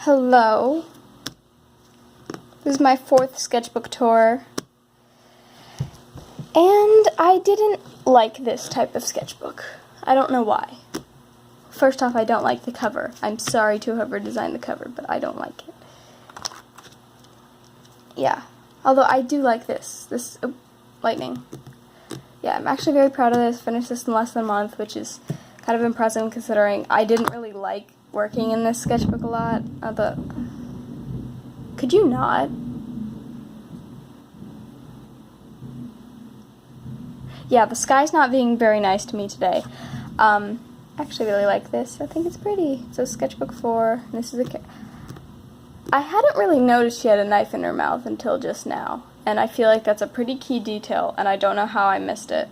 Hello. This is my 4th sketchbook tour. And I didn't like this type of sketchbook. I don't know why. First off, I don't like the cover. I'm sorry to whoever designed the cover, but I don't like it. Yeah. Although I do like this. Lightning. Yeah, I'm actually very proud of this. Finished this in less than a month, which is kind of impressive considering I didn't really like working in this sketchbook a lot. Could you not? Yeah, the sky's not being very nice to me today. I actually really like this. I think it's pretty. So Sketchbook 4. This is I hadn't really noticed she had a knife in her mouth until just now. And I feel like that's a pretty key detail, and I don't know how I missed it.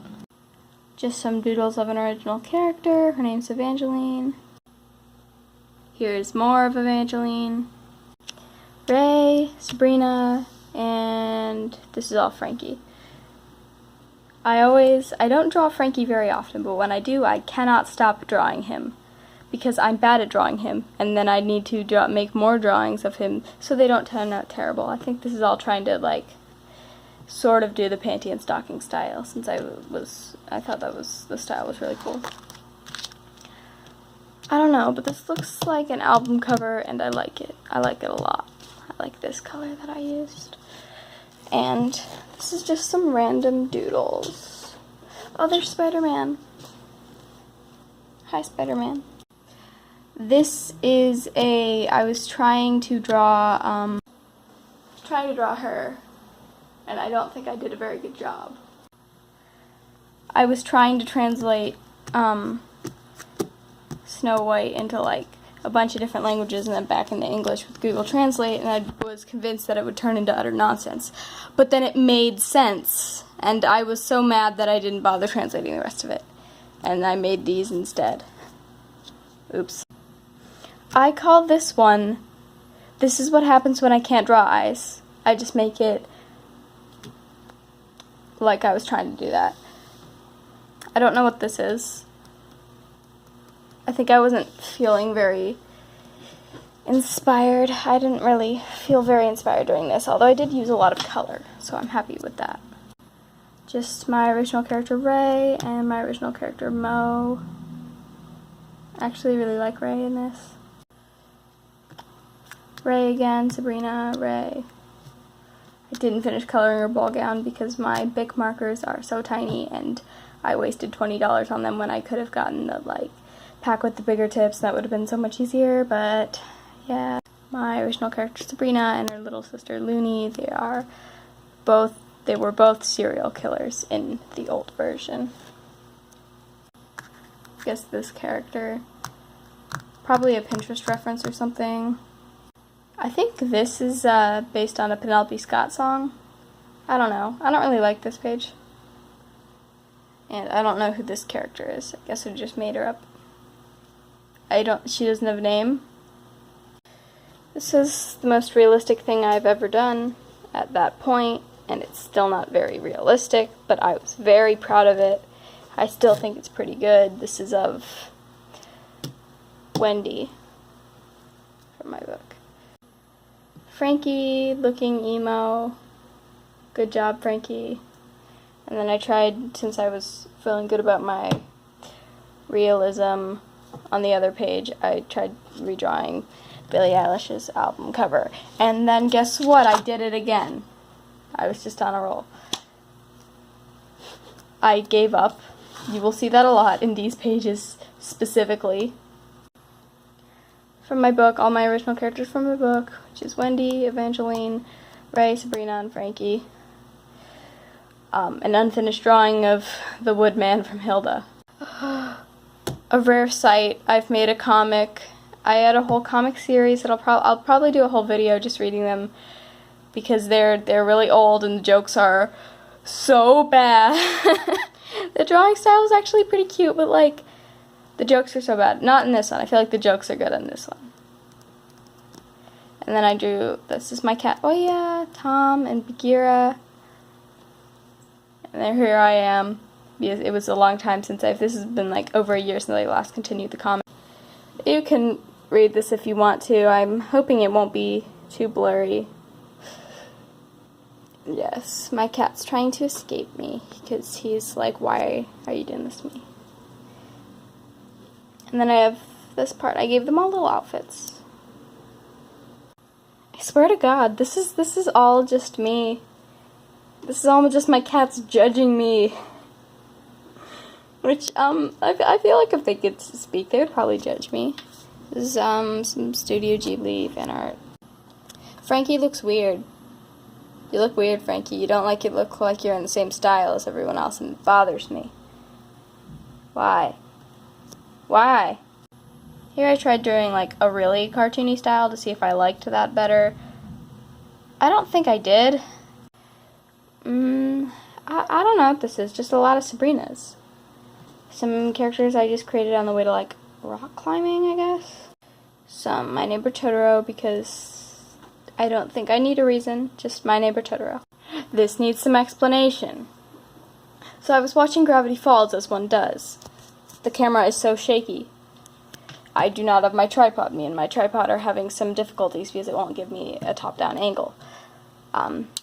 Just some doodles of an original character. Her name's Evangeline. Here's more of Evangeline. Ray, Sabrina, and this is all Frankie. I don't draw Frankie very often, but when I do, I cannot stop drawing him. Because I'm bad at drawing him, and then I need to make more drawings of him so they don't turn out terrible. I think this is all trying to, sort of do the panty and stocking style, since I thought the style was really cool. I don't know, but this looks like an album cover, and I like it. I like it a lot. I like this color that I used. And this is just some random doodles. Oh, there's Spider-Man. Hi, Spider-Man. This is I was trying to draw her, and I don't think I did a very good job. I was trying to translate Snow White into a bunch of different languages and then back into English with Google Translate, and I was convinced that it would turn into utter nonsense. But then it made sense, and I was so mad that I didn't bother translating the rest of it. And I made these instead. Oops. I call this one, this is what happens when I can't draw eyes. I just make it like I was trying to do that. I don't know what this is. I think I wasn't feeling very inspired. I didn't really feel very inspired doing this, although I did use a lot of color, so I'm happy with that. Just my original character Ray and my original character Mo. I actually really like Ray in this. Ray again, Sabrina, Ray. I didn't finish coloring her ball gown because my Bic markers are so tiny and I wasted $20 on them when I could have gotten the pack with the bigger tips. That would have been so much easier, but yeah. My original character Sabrina and her little sister Looney, they were both serial killers in the old version. I guess this character, probably a Pinterest reference or something. I think this is based on a Penelope Scott song. I don't know. I don't really like this page. And I don't know who this character is. I guess I just made her up. She doesn't have a name. This is the most realistic thing I've ever done at that point, and it's still not very realistic, but I was very proud of it. I still think it's pretty good. This is of Wendy from my book. Frankie looking emo. Good job, Frankie. And then I tried, since I was feeling good about my realism on the other page, I tried redrawing Billie Eilish's album cover. And then guess what? I did it again. I was just on a roll. I gave up. You will see that a lot in these pages specifically. From my book, all my original characters from my book, which is Wendy, Evangeline, Ray, Sabrina, and Frankie. An unfinished drawing of the Woodman from Hilda. A rare sight. I've made a comic. I had a whole comic series that I'll probably do a whole video just reading them because they're really old and the jokes are so bad. The drawing style is actually pretty cute, but the jokes are so bad. Not in this one. I feel like the jokes are good in this one. And then I drew, this is my cat, oh yeah, Tom and Bagheera. And then here I am. It was a long time since this has been over a year since I last continued the comic. You can read this if you want to. I'm hoping it won't be too blurry. Yes, my cat's trying to escape me because he's like, why are you doing this to me? And then I have this part. I gave them all little outfits. I swear to God, this is all just me. This is all just my cats judging me. Which, I feel like if they could speak, they would probably judge me. This is, some Studio Ghibli fan art. Frankie looks weird. You look weird, Frankie. You don't like it look like you're in the same style as everyone else, and it bothers me. Why? Why? Here I tried doing, like, a really cartoony style to see if I liked that better. I don't think I did. I don't know what this is. Just a lot of Sabrinas. Some characters I just created on the way to, like, rock climbing, I guess. Some My Neighbor Totoro, because I don't think I need a reason, just My Neighbor Totoro. This needs some explanation. So I was watching Gravity Falls, as one does. The camera is so shaky. I do not have my tripod. Me and my tripod are having some difficulties because it won't give me a top-down angle.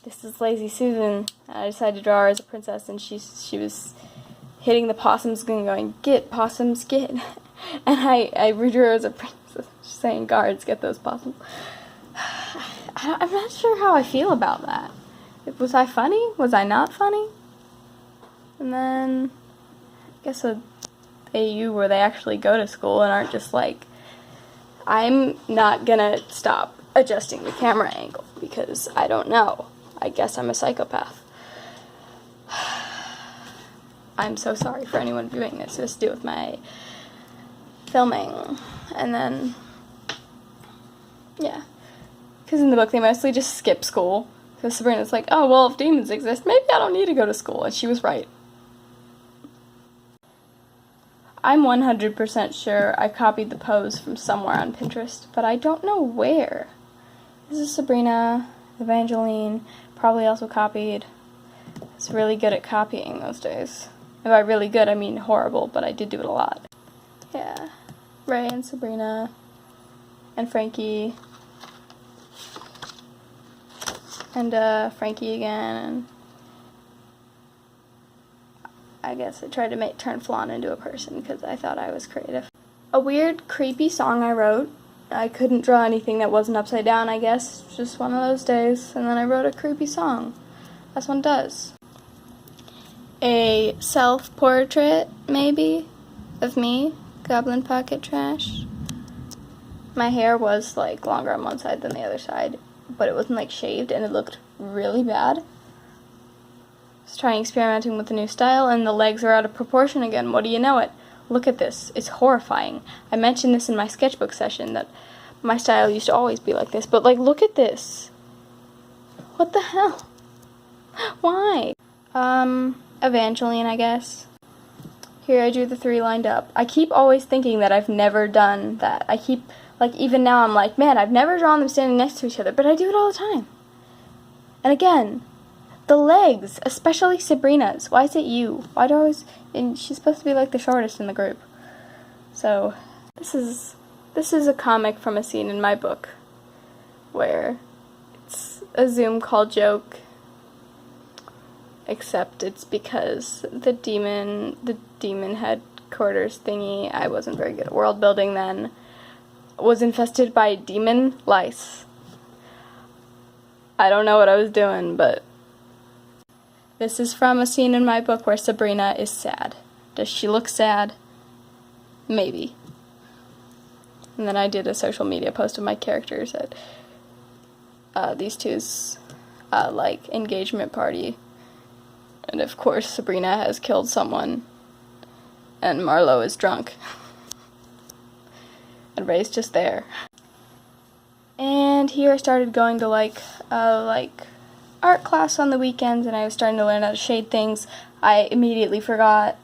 This is Lazy Susan. I decided to draw her as a princess, and she was hitting the possums and going, "Get, possums, get." And I redrew her as a princess, saying, "Guards, get those possums." I'm not sure how I feel about that. Was I funny? Was I not funny? And then, I guess a AU where they actually go to school and aren't just like, I'm not gonna stop adjusting the camera angle because I don't know. I guess I'm a psychopath. I'm so sorry for anyone viewing this. It has to do with my filming. And then, yeah. Because in the book, they mostly just skip school. Because Sabrina's like, oh, well, if demons exist, maybe I don't need to go to school. And she was right. I'm 100% sure I copied the pose from somewhere on Pinterest, but I don't know where. This is Sabrina, Evangeline, probably also copied. I was really good at copying those days. And by really good, I mean horrible, but I did do it a lot. Yeah. Ray and Sabrina and Frankie. And Frankie again, and I guess I tried to turn Flan into a person because I thought I was creative. A weird, creepy song I wrote. I couldn't draw anything that wasn't upside down, I guess. Just one of those days. And then I wrote a creepy song. As one does. A self-portrait, maybe, of me. Goblin Pocket Trash. My hair was, like, longer on one side than the other side. But it wasn't, like, shaved, and it looked really bad. I was trying experimenting with a new style, and the legs are out of proportion again. What do you know it? Look at this. It's horrifying. I mentioned this in my sketchbook session, that my style used to always be like this, but, like, look at this. What the hell? Why? Evangeline, I guess. Here I drew the three lined up. I keep always thinking that I've never done that. I keep... Like, even now I'm like, man, I've never drawn them standing next to each other, but I do it all the time. And again, the legs, especially Sabrina's. Why is it you? Why do I always... And she's supposed to be, like, the shortest in the group. So, this is a comic from a scene in my book where it's a Zoom call joke, except it's because the demon headquarters thingy, I wasn't very good at world building then, was infested by demon lice. I don't know what I was doing, but this is from a scene in my book where Sabrina is sad. Does she look sad? Maybe. And then I did a social media post of my characters at these two's like engagement party. And of course Sabrina has killed someone and Marlo is drunk. And Ray's just there. And here I started going to like art class on the weekends, and I was starting to learn how to shade things. I immediately forgot.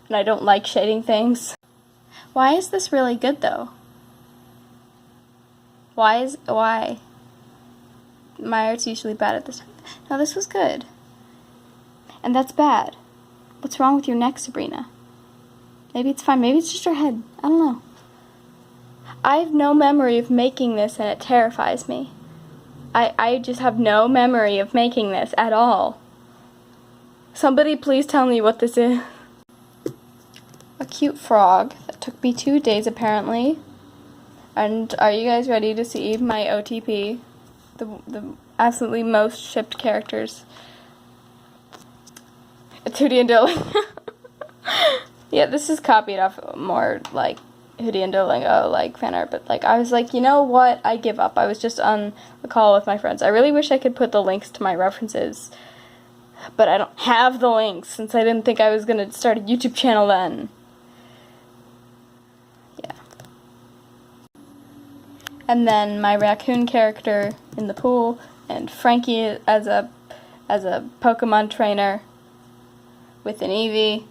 And I don't like shading things. Why is this really good though? Why? My art's usually bad at this. No, this was good. And that's bad. What's wrong with your neck, Sabrina? Maybe it's fine. Maybe it's just her head. I don't know. I have no memory of making this, and it terrifies me. I just have no memory of making this at all. Somebody please tell me what this is. A cute frog that took me 2 days apparently. And are you guys ready to see my OTP? The absolutely most shipped characters. It's Hootie and Duolingo. Yeah, this is copied off more like Hootie and Duolingo like fan art, but like I was like, you know what? I give up. I was just on a call with my friends. I really wish I could put the links to my references, but I don't have the links since I didn't think I was gonna start a YouTube channel then. Yeah. And then my raccoon character in the pool, and Frankie as a Pokemon trainer with an Eevee.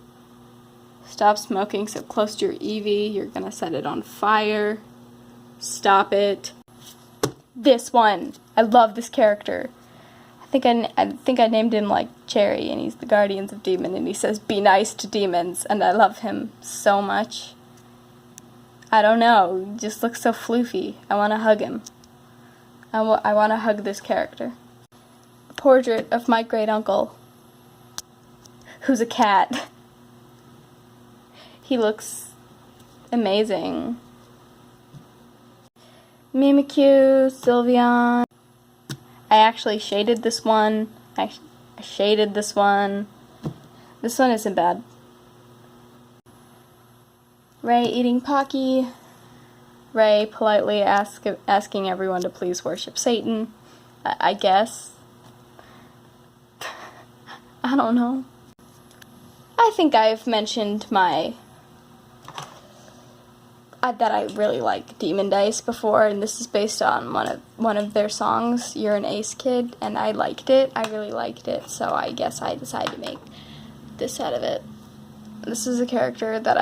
Stop smoking so close to your Eevee. You're gonna set it on fire. Stop it. This one. I love this character. I think I named him like Cherry, and he's the Guardians of Demon, and he says, "Be nice to demons," and I love him so much. I don't know. He just looks so floofy. I want to hug him. I want to hug this character. A portrait of my great uncle, who's a cat. He looks amazing. Mimikyu, Sylveon. I actually shaded this one. I shaded this one. This one isn't bad. Ray eating Pocky. Ray politely asking everyone to please worship Satan. I guess. I don't know. I think I've mentioned that I really like Demon Dice before, and this is based on one of their songs, You're an Ace Kid, and I liked it. I really liked it, so I guess I decided to make this out of it. This is a character that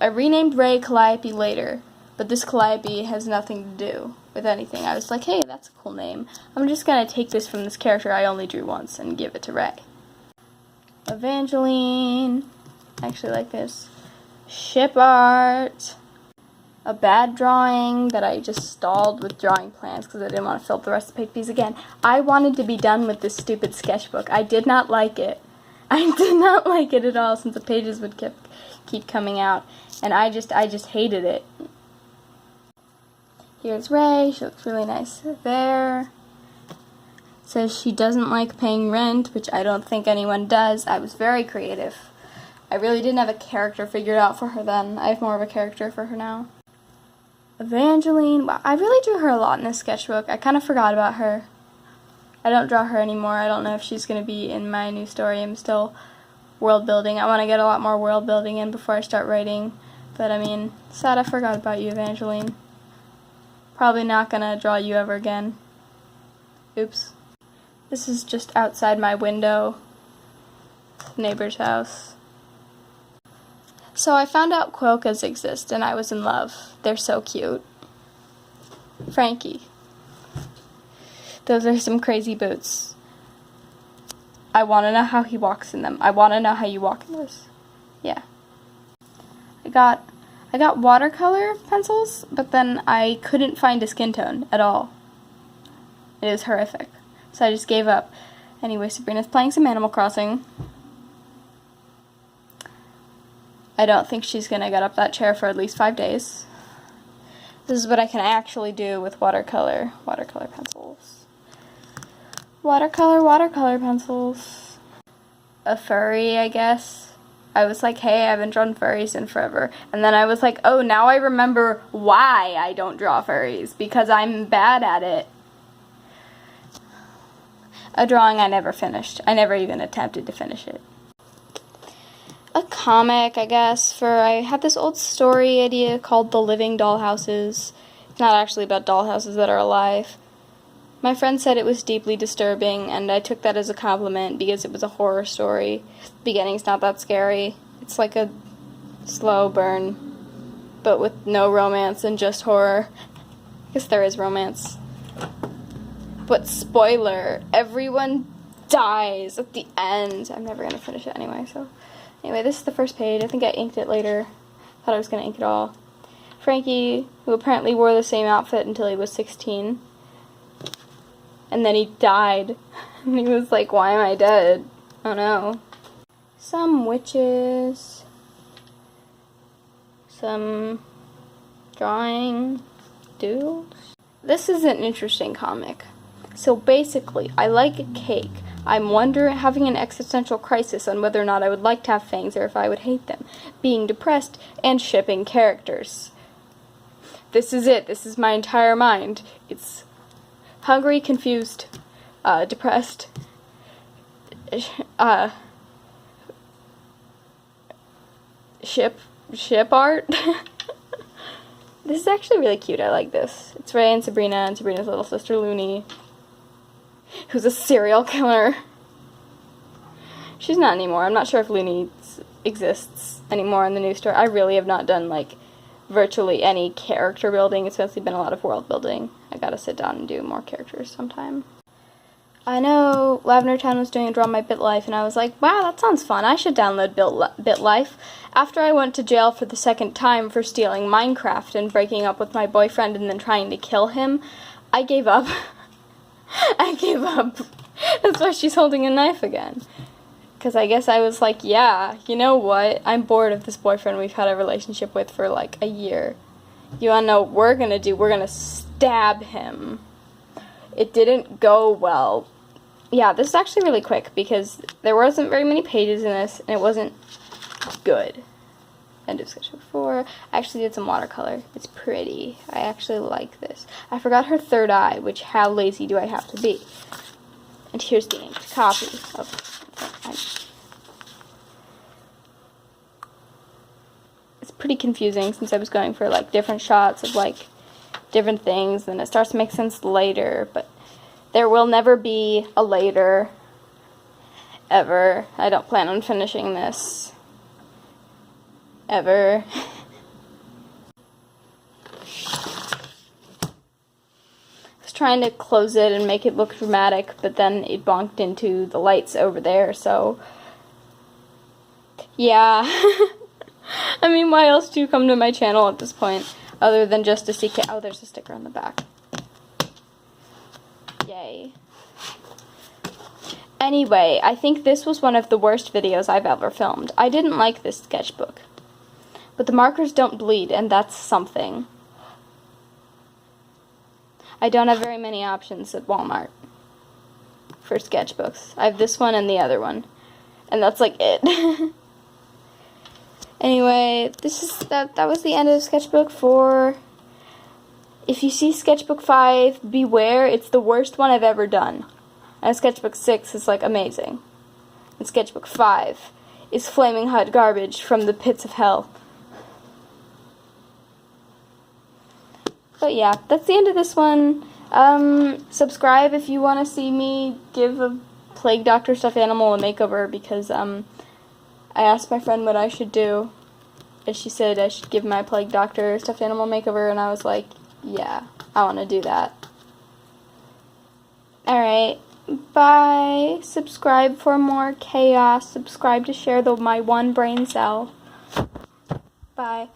I renamed Ray Calliope later, but this Calliope has nothing to do with anything. I was like, hey, that's a cool name. I'm just gonna take this from this character I only drew once and give it to Ray. Evangeline. I actually like this. Ship art. A bad drawing that I just stalled with drawing plans because I didn't want to fill up the rest of the page again. I wanted to be done with this stupid sketchbook. I did not like it. I did not like it at all since the pages would keep coming out, and I just hated it. Here's Ray. She looks really nice there. Says she doesn't like paying rent, which I don't think anyone does. I was very creative. I really didn't have a character figured out for her then. I have more of a character for her now. Evangeline. Wow, I really drew her a lot in this sketchbook. I kind of forgot about her. I don't draw her anymore. I don't know if she's going to be in my new story. I'm still world building. I want to get a lot more world building in before I start writing. But I mean, sad I forgot about you, Evangeline. Probably not going to draw you ever again. Oops. This is just outside my window. Neighbor's house. So I found out quokkas exist, and I was in love. They're so cute. Frankie. Those are some crazy boots. I want to know how he walks in them. I want to know how you walk in this. Yeah. I got watercolor pencils, but then I couldn't find a skin tone at all. It was horrific. So I just gave up. Anyway, Sabrina's playing some Animal Crossing. I don't think she's going to get up that chair for at least 5 days. This is what I can actually do with watercolor pencils. Watercolor pencils. A furry, I guess. I was like, hey, I haven't drawn furries in forever. And then I was like, oh, now I remember why I don't draw furries. Because I'm bad at it. A drawing I never finished. I never even attempted to finish it. A comic, I guess, I had this old story idea called The Living Dollhouses. It's not actually about dollhouses that are alive. My friend said it was deeply disturbing, and I took that as a compliment because it was a horror story. The beginning's not that scary. It's like a slow burn, but with no romance and just horror. I guess there is romance. But spoiler, everyone dies at the end. I'm never going to finish it anyway, so... Anyway, this is the first page. I think I inked it later. Thought I was going to ink it all. Frankie, who apparently wore the same outfit until he was 16. And then he died. And he was like, why am I dead? Oh no. Some witches. Some drawing doodles. This is an interesting comic. So basically, I like a cake. I'm having an existential crisis on whether or not I would like to have fangs or if I would hate them. Being depressed and shipping characters. This is it. This is my entire mind. It's hungry, confused, depressed, ship art. This is actually really cute. I like this. It's Ray and Sabrina's little sister Looney, who's a serial killer. She's not anymore. I'm not sure if Looney exists anymore in the news store. I really have not done, like, virtually any character building. It's mostly been a lot of world building. I gotta sit down and do more characters sometime. I know Lavender Town was doing a Draw My Bit Life, and I was like, wow, that sounds fun. I should download Bit Life. After I went to jail for the second time for stealing Minecraft and breaking up with my boyfriend and then trying to kill him, I gave up. I gave up. That's why she's holding a knife again. Because I guess I was like, yeah, you know what? I'm bored of this boyfriend we've had a relationship with for like a year. You wanna know what we're gonna do? We're gonna stab him. It didn't go well. Yeah, this is actually really quick because there wasn't very many pages in this and it wasn't good. End of Sketchbook 4. I actually did some watercolor. It's pretty. I actually like this. I forgot her third eye, which how lazy do I have to be? And here's the inked copy of it's pretty confusing since I was going for like different shots of like different things, and it starts to make sense later, but there will never be a later ever. I don't plan on finishing this ever. I was trying to close it and make it look dramatic, but then it bonked into the lights over there, so yeah. I mean, why else do you come to my channel at this point, other than just to see oh, there's a sticker on the back. Yay. Anyway, I think this was one of the worst videos I've ever filmed. I didn't like this sketchbook. But the markers don't bleed, and that's something. I don't have very many options at Walmart for sketchbooks. I have this one and the other one. And that's like it. Anyway, that was the end of Sketchbook 4. If you see Sketchbook 5, beware, it's the worst one I've ever done. And Sketchbook 6 is like amazing. And Sketchbook 5 is flaming hot garbage from the pits of hell. But yeah, that's the end of this one. Subscribe if you want to see me give a Plague Doctor stuffed animal a makeover, because I asked my friend what I should do, and she said I should give my Plague Doctor stuffed animal makeover, and I was like, yeah, I want to do that. Alright, bye. Subscribe for more chaos. Subscribe to share my one brain cell. Bye.